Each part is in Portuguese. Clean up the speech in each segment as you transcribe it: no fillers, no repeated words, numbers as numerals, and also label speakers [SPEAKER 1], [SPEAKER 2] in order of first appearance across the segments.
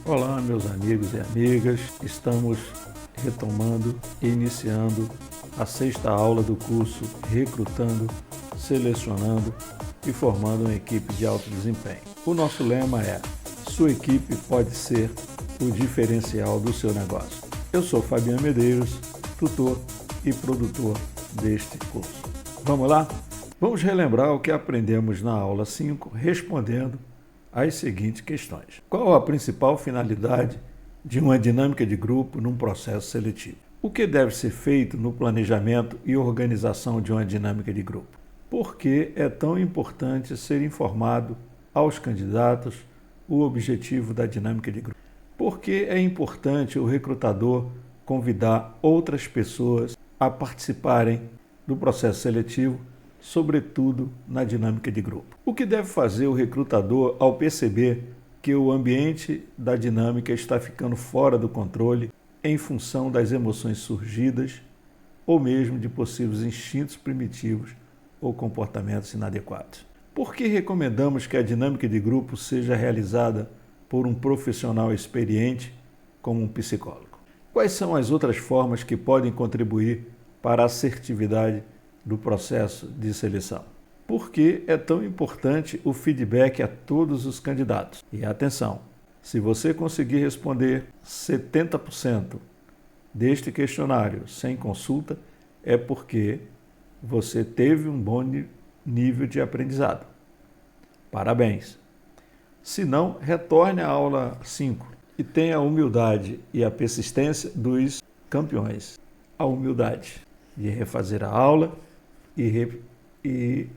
[SPEAKER 1] Olá, meus amigos e amigas. Estamos retomando e iniciando a sexta aula do curso Recrutando, Selecionando e Formando uma Equipe de Alto Desempenho. O nosso lema é: sua equipe pode ser o diferencial do seu negócio. Eu sou Fabiano Medeiros, tutor e produtor deste curso. Vamos lá? Vamos relembrar o que aprendemos na aula 5, respondendo as seguintes questões. Qual a principal finalidade de uma dinâmica de grupo num processo seletivo? O que deve ser feito no planejamento e organização de uma dinâmica de grupo? Por que é tão importante ser informado aos candidatos o objetivo da dinâmica de grupo? Por que é importante o recrutador convidar outras pessoas a participarem do processo seletivo, sobretudo na dinâmica de grupo? O que deve fazer o recrutador ao perceber que o ambiente da dinâmica está ficando fora do controle em função das emoções surgidas ou mesmo de possíveis instintos primitivos ou comportamentos inadequados? Por que recomendamos que a dinâmica de grupo seja realizada por um profissional experiente como um psicólogo? Quais são as outras formas que podem contribuir para a assertividade do processo de seleção? Por que é tão importante o feedback a todos os candidatos? E atenção, se você conseguir responder 70% deste questionário sem consulta, é porque você teve um bom nível de aprendizado. Parabéns! Se não, retorne à aula 5 e tenha a humildade e a persistência dos campeões. A humildade de refazer a aula e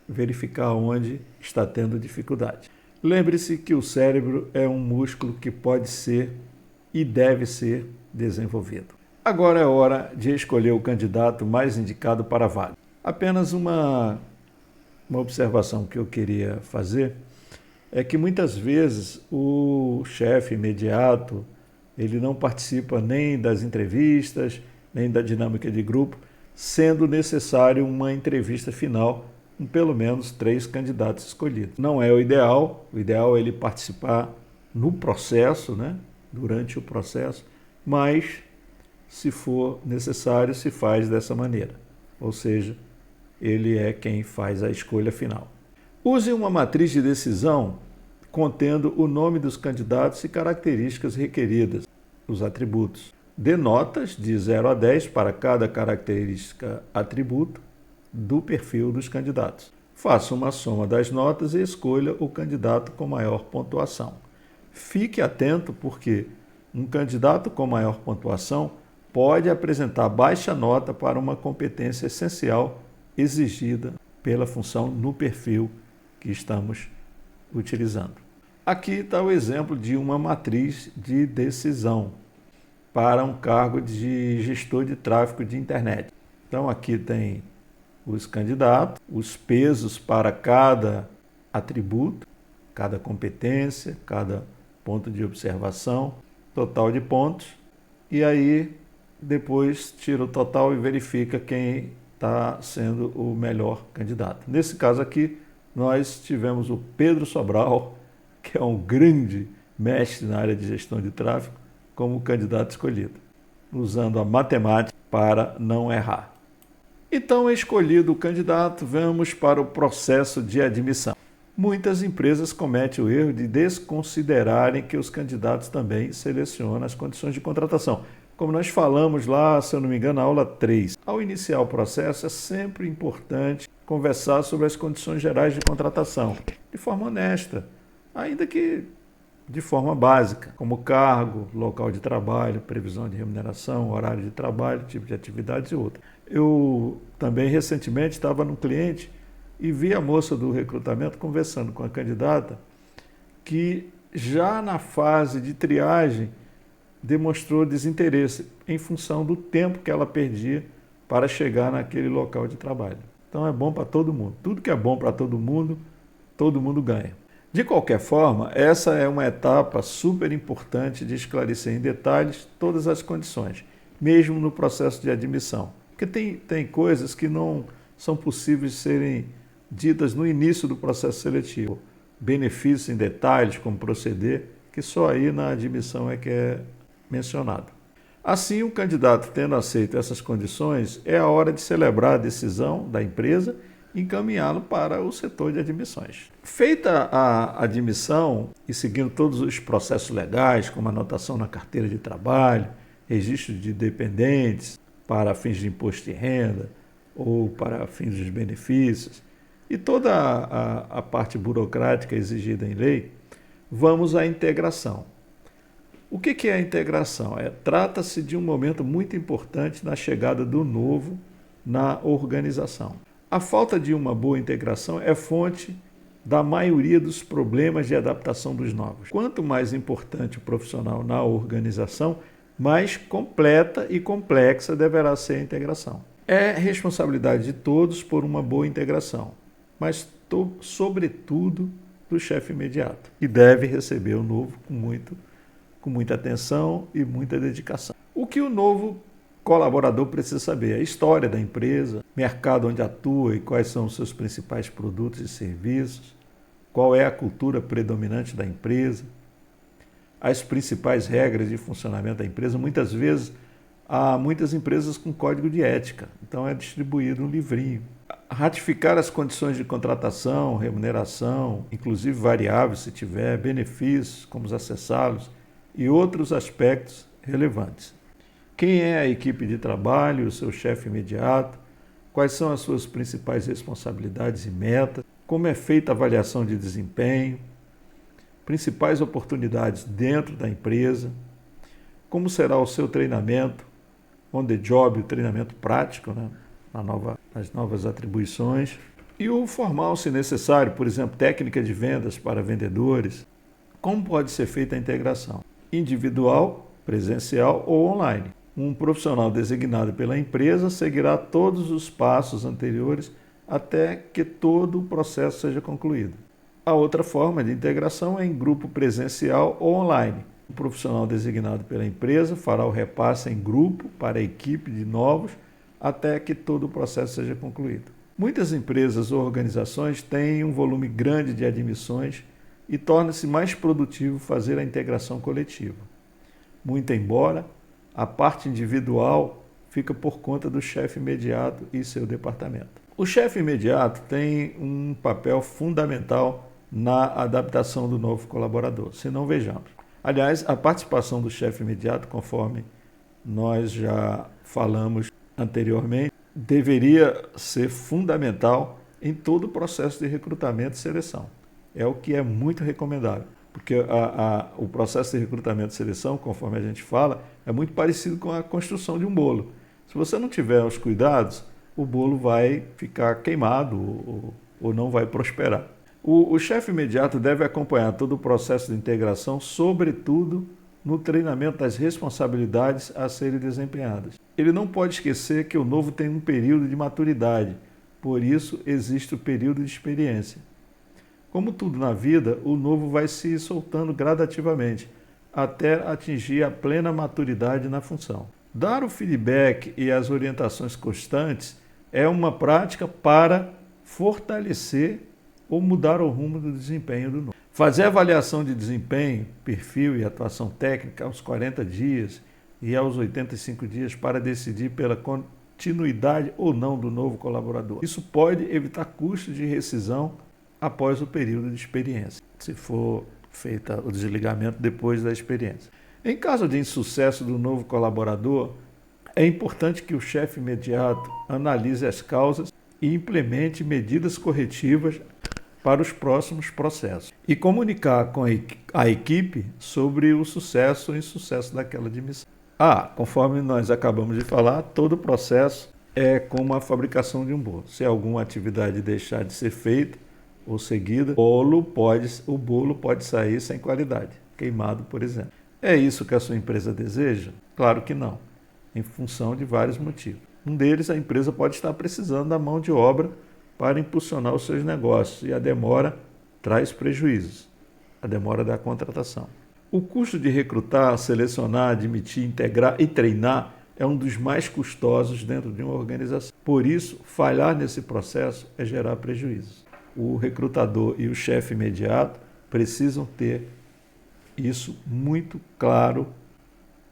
[SPEAKER 1] verificar onde está tendo dificuldade. Lembre-se que o cérebro é um músculo que pode ser e deve ser desenvolvido. Agora é hora de escolher o candidato mais indicado para a vaga. Apenas uma observação que eu queria fazer é que muitas vezes o chefe imediato ele não participa nem das entrevistas, nem da dinâmica de grupo, sendo necessário uma entrevista final com pelo menos 3 candidatos escolhidos. Não é o ideal é ele participar no processo, durante o processo, mas se for necessário, se faz dessa maneira. Ou seja, ele é quem faz a escolha final. Use uma matriz de decisão contendo o nome dos candidatos e características requeridas, os atributos. Dê notas de 0 a 10 para cada característica atributo do perfil dos candidatos. Faça uma soma das notas e escolha o candidato com maior pontuação. Fique atento porque um candidato com maior pontuação pode apresentar baixa nota para uma competência essencial exigida pela função no perfil que estamos utilizando. Aqui está o exemplo de uma matriz de decisão para um cargo de gestor de tráfego de internet. Então aqui tem os candidatos, os pesos para cada atributo, cada competência, cada ponto de observação, total de pontos, e aí depois tira o total e verifica quem está sendo o melhor candidato. Nesse caso aqui, nós tivemos o Pedro Sobral, que é um grande mestre na área de gestão de tráfego, como candidato escolhido, usando a matemática para não errar. Então, escolhido o candidato, vamos para o processo de admissão. Muitas empresas cometem o erro de desconsiderarem que os candidatos também selecionam as condições de contratação. Como nós falamos lá, se eu não me engano, na aula 3. Ao iniciar o processo, é sempre importante conversar sobre as condições gerais de contratação, de forma honesta, ainda que de forma básica, como cargo, local de trabalho, previsão de remuneração, horário de trabalho, tipo de atividades e outras. Eu também recentemente estava num cliente e vi a moça do recrutamento conversando com a candidata que já na fase de triagem demonstrou desinteresse em função do tempo que ela perdia para chegar naquele local de trabalho. Então é bom para todo mundo. Tudo que é bom para todo mundo ganha. De qualquer forma, essa é uma etapa super importante de esclarecer em detalhes todas as condições, mesmo no processo de admissão. Porque tem coisas que não são possíveis de serem ditas no início do processo seletivo. Benefícios em detalhes, como proceder, que que só aí na admissão é que é mencionado. Assim, o candidato tendo aceito essas condições, é a hora de celebrar a decisão da empresa e encaminhá-lo para o setor de admissões. Feita a admissão e seguindo todos os processos legais, como anotação na carteira de trabalho, registro de dependentes para fins de imposto de renda ou para fins dos benefícios e toda a parte burocrática exigida em lei, vamos à integração. O que é a integração? Trata-se de um momento muito importante na chegada do novo na organização. A falta de uma boa integração é fonte da maioria dos problemas de adaptação dos novos. Quanto mais importante o profissional na organização, mais completa e complexa deverá ser a integração. É responsabilidade de todos por uma boa integração, mas, sobretudo, do chefe imediato, e deve receber o novo com muita atenção e muita dedicação. O que o novo colaborador precisa saber? A história da empresa, mercado onde atua e quais são os seus principais produtos e serviços, qual é a cultura predominante da empresa, as principais regras de funcionamento da empresa. Muitas vezes, há muitas empresas com código de ética, então é distribuído um livrinho. Ratificar as condições de contratação, remuneração, inclusive variáveis se tiver, benefícios, como acessá-los e outros aspectos relevantes. Quem é a equipe de trabalho, o seu chefe imediato, quais são as suas principais responsabilidades e metas, como é feita a avaliação de desempenho, principais oportunidades dentro da empresa, como será o seu treinamento, on the job, o treinamento prático, né? Nas novas atribuições, e o formal, se necessário, por exemplo, técnica de vendas para vendedores. Como pode ser feita a integração? Individual, presencial ou online. Um profissional designado pela empresa seguirá todos os passos anteriores até que todo o processo seja concluído. A outra forma de integração é em grupo presencial ou online. O profissional designado pela empresa fará o repasse em grupo para a equipe de novos até que todo o processo seja concluído. Muitas empresas ou organizações têm um volume grande de admissões e torna-se mais produtivo fazer a integração coletiva. Muito embora, a parte individual fica por conta do chefe imediato e seu departamento. O chefe imediato tem um papel fundamental na adaptação do novo colaborador, se não vejamos. Aliás, a participação do chefe imediato, conforme nós já falamos anteriormente, deveria ser fundamental em todo o processo de recrutamento e seleção. É o que é muito recomendável, porque o processo de recrutamento e seleção, conforme a gente fala, é muito parecido com a construção de um bolo. Se você não tiver os cuidados, o bolo vai ficar queimado ou não vai prosperar. O chefe imediato deve acompanhar todo o processo de integração, sobretudo no treinamento das responsabilidades a serem desempenhadas. Ele não pode esquecer que o novo tem um período de maturidade, por isso existe o período de experiência. Como tudo na vida, o novo vai se soltando gradativamente, até atingir a plena maturidade na função. Dar o feedback e as orientações constantes é uma prática para fortalecer ou mudar o rumo do desempenho do novo. Fazer avaliação de desempenho, perfil e atuação técnica aos 40 dias e aos 85 dias para decidir pela continuidade ou não do novo colaborador. Isso pode evitar custos de rescisão após o período de experiência, se for feito o desligamento depois da experiência. Em caso de insucesso do novo colaborador, é importante que o chefe imediato analise as causas e implemente medidas corretivas para os próximos processos e comunicar com a equipe sobre o sucesso ou insucesso daquela admissão. Conforme nós acabamos de falar, todo o processo é como a fabricação de um bolo. Se alguma atividade deixar de ser feita ou seguida, o bolo pode sair sem qualidade, queimado, por exemplo. É isso que a sua empresa deseja? Claro que não, em função de vários motivos. Um deles, a empresa pode estar precisando da mão de obra para impulsionar os seus negócios e a demora traz prejuízos, a demora da contratação. O custo de recrutar, selecionar, admitir, integrar e treinar é um dos mais custosos dentro de uma organização. Por isso, falhar nesse processo é gerar prejuízos. O recrutador e o chefe imediato precisam ter isso muito claro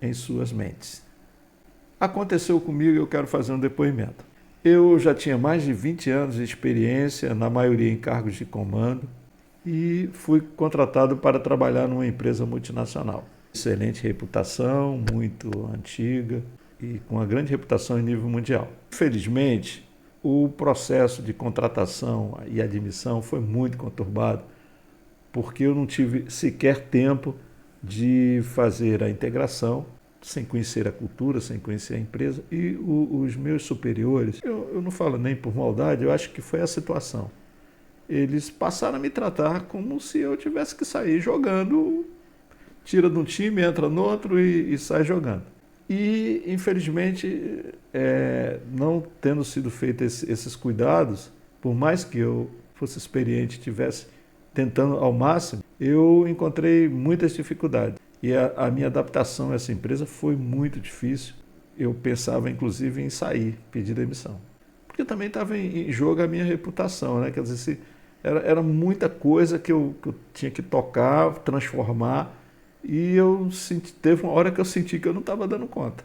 [SPEAKER 1] em suas mentes. Aconteceu comigo e eu quero fazer um depoimento. Eu já tinha mais de 20 anos de experiência, na maioria em cargos de comando, e fui contratado para trabalhar numa empresa multinacional. Excelente reputação, muito antiga e com uma grande reputação em nível mundial. Infelizmente, o processo de contratação e admissão foi muito conturbado, porque eu não tive sequer tempo de fazer a integração, sem conhecer a cultura, sem conhecer a empresa. E os meus superiores, eu não falo nem por maldade, eu acho que foi a situação. Eles passaram a me tratar como se eu tivesse que sair jogando, tira de um time, entra no outro e sai jogando. E, infelizmente, não tendo sido feitos esses cuidados, por mais que eu fosse experiente e estivesse tentando ao máximo, eu encontrei muitas dificuldades. E a minha adaptação a essa empresa foi muito difícil. Eu pensava, inclusive, em sair, pedir demissão. Porque também estava em jogo a minha reputação, né? Quer dizer, era muita coisa que eu tinha que tocar, transformar, e teve uma hora que eu senti que eu não estava dando conta.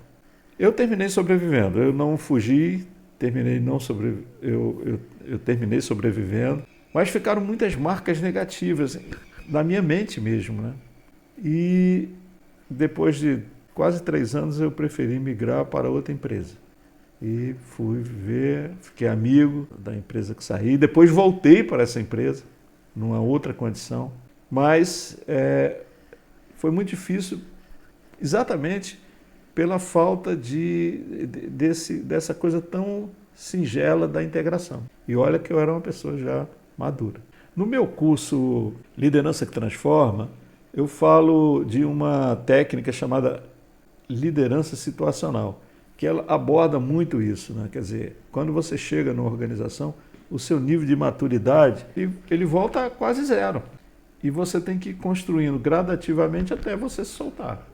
[SPEAKER 1] Eu terminei sobrevivendo, eu não fugi, eu terminei sobrevivendo, mas ficaram muitas marcas negativas na minha mente mesmo, né? E depois de quase 3 anos eu preferi migrar para outra empresa. E fui viver, fiquei amigo da empresa que saí, depois voltei para essa empresa, numa outra condição, mas foi muito difícil exatamente pela falta dessa coisa tão singela da integração. E olha que eu era uma pessoa já madura. No meu curso Liderança que Transforma, eu falo de uma técnica chamada liderança situacional, que ela aborda muito isso, né? Quer dizer, quando você chega numa organização, o seu nível de maturidade, ele volta a quase zero. E você tem que ir construindo gradativamente até você se soltar.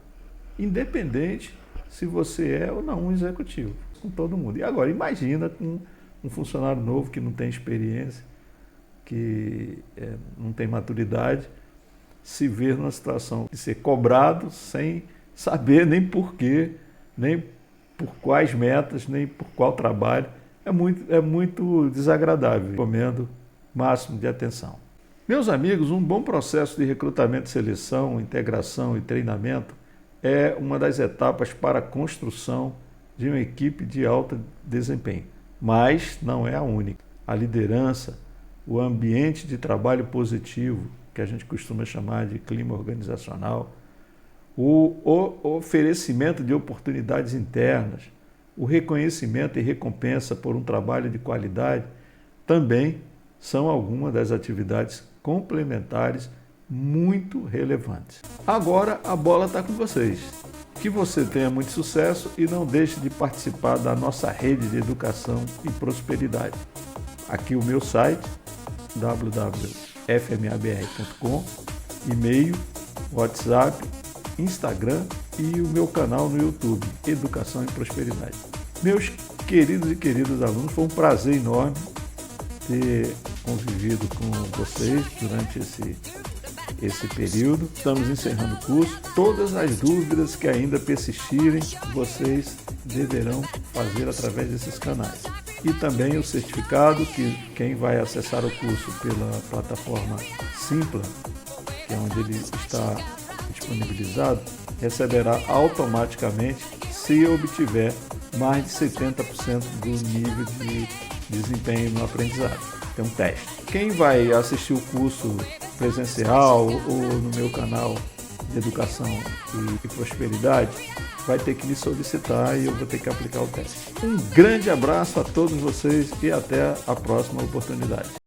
[SPEAKER 1] Independente se você é ou não um executivo, com todo mundo. E agora, imagina com um funcionário novo que não tem experiência, que não tem maturidade, se ver numa situação de ser cobrado sem saber nem por quê, nem por quais metas, nem por qual trabalho. É muito desagradável. Recomendo máximo de atenção. Meus amigos, um bom processo de recrutamento, seleção, integração e treinamento é uma das etapas para a construção de uma equipe de alto desempenho, mas não é a única. A liderança, o ambiente de trabalho positivo, que a gente costuma chamar de clima organizacional, o oferecimento de oportunidades internas, o reconhecimento e recompensa por um trabalho de qualidade, também são algumas das atividades complementares muito relevantes. Agora a bola está com vocês. Que você tenha muito sucesso e não deixe de participar da nossa rede de educação e prosperidade. Aqui o meu site, www.fmabr.com, e-mail, WhatsApp, Instagram e o meu canal no YouTube, Educação e Prosperidade. Meus queridos e queridas alunos, foi um prazer enorme ter convivido com vocês durante esse período. Estamos encerrando o curso. Todas as dúvidas que ainda persistirem, vocês deverão fazer através desses canais. E também o certificado, que quem vai acessar o curso pela plataforma Simpla, que é onde ele está disponibilizado, receberá automaticamente se obtiver mais de 70% do nível de desempenho no aprendizado. Tem um teste. Quem vai assistir o curso presencial ou no meu canal de Educação e Prosperidade vai ter que me solicitar e eu vou ter que aplicar o teste. Um grande abraço a todos vocês e até a próxima oportunidade.